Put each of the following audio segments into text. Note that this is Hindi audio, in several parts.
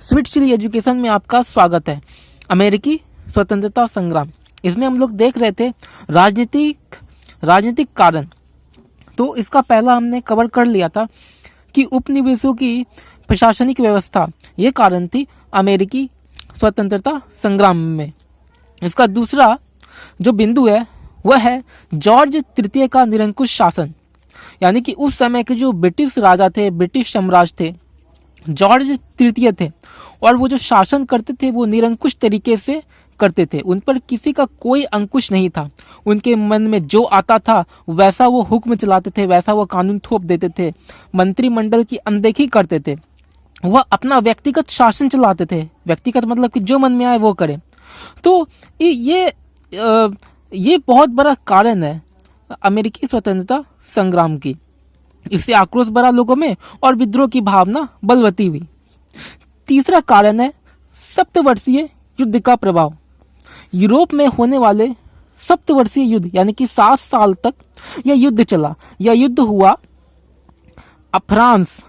स्वीट चिली एजुकेशन में आपका स्वागत है। अमेरिकी स्वतंत्रता संग्राम, इसमें हम लोग देख रहे थे राजनीतिक कारण। तो इसका पहला हमने कवर कर लिया था कि उपनिवेशों की प्रशासनिक व्यवस्था ये कारण थी अमेरिकी स्वतंत्रता संग्राम में। इसका दूसरा जो बिंदु है वह है जॉर्ज तृतीय का निरंकुश शासन, यानी कि उस समय के जो ब्रिटिश राजा थे, ब्रिटिश साम्राज्य थे, जॉर्ज तृतीय थे, और वो जो शासन करते थे वो निरंकुश तरीके से करते थे। उन पर किसी का कोई अंकुश नहीं था। उनके मन में जो आता था वैसा वो हुक्म चलाते थे, वैसा वो कानून थोप देते थे, मंत्रिमंडल की अनदेखी करते थे। वह अपना व्यक्तिगत शासन चलाते थे। व्यक्तिगत मतलब कि जो मन में आए वो करे। तो ये बहुत बड़ा कारण है अमेरिकी स्वतंत्रता संग्राम की। इससे आक्रोश भरा लोगों में और विद्रोह की भावना बलवती हुई। तीसरा कारण है सप्तवर्षीय युद्ध का प्रभाव। यूरोप में होने वाले सप्तवर्षीय युद्ध, यानी कि 7 साल तक यह युद्ध चला। यह युद्ध हुआ फ्रांस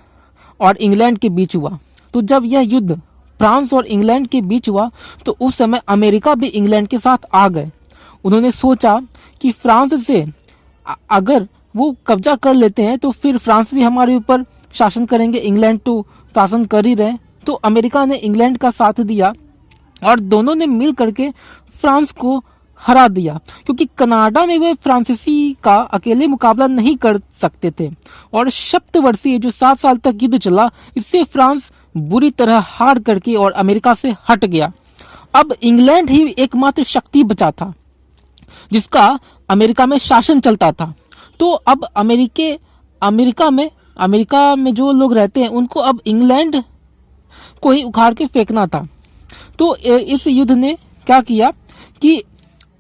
और इंग्लैंड के बीच हुआ। तो जब यह युद्ध फ्रांस और इंग्लैंड के बीच हुआ तो उस समय अमेरिका भी इंग्लैंड के साथ आ गए। उन्होंने सोचा कि फ्रांस से अगर वो कब्जा कर लेते हैं तो फिर फ्रांस भी हमारे ऊपर शासन करेंगे। इंग्लैंड तो शासन कर ही रहे। तो अमेरिका ने इंग्लैंड का साथ दिया और दोनों ने मिल करके फ्रांस को हरा दिया, क्योंकि कनाडा में वे फ्रांसीसी का अकेले मुकाबला नहीं कर सकते थे। और सप्तवर्षीय जो 7 साल तक युद्ध चला, इससे फ्रांस बुरी तरह हार करके और अमेरिका से हट गया। अब इंग्लैंड ही एकमात्र शक्ति बचा था जिसका अमेरिका में शासन चलता था। तो अब अमेरिका में जो लोग रहते हैं उनको अब इंग्लैंड को ही उखाड़ के फेंकना था। तो इस युद्ध ने क्या किया कि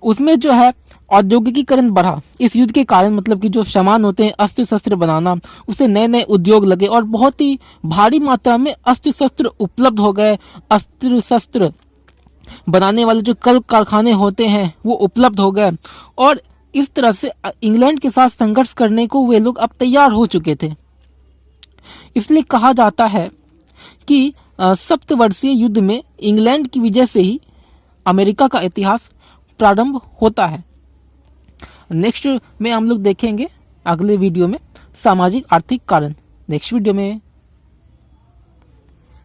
उसमें जो है औद्योगिकीकरण बढ़ा। इस युद्ध के कारण मतलब कि जो सामान होते हैं अस्त्र शस्त्र बनाना, उसे नए नए उद्योग लगे और बहुत ही भारी मात्रा में अस्त्र शस्त्र उपलब्ध हो गए। अस्त्र शस्त्र बनाने वाले जो कल कारखाने होते हैं वो उपलब्ध हो गए और इस तरह से इंग्लैंड के साथ संघर्ष करने को वे लोग अब तैयार हो चुके थे। इसलिए कहा जाता है कि सप्तवर्षीय युद्ध में इंग्लैंड की विजय से ही अमेरिका का इतिहास प्रारंभ होता है। नेक्स्ट में हम लोग देखेंगे अगले वीडियो में सामाजिक आर्थिक कारण। नेक्स्ट वीडियो में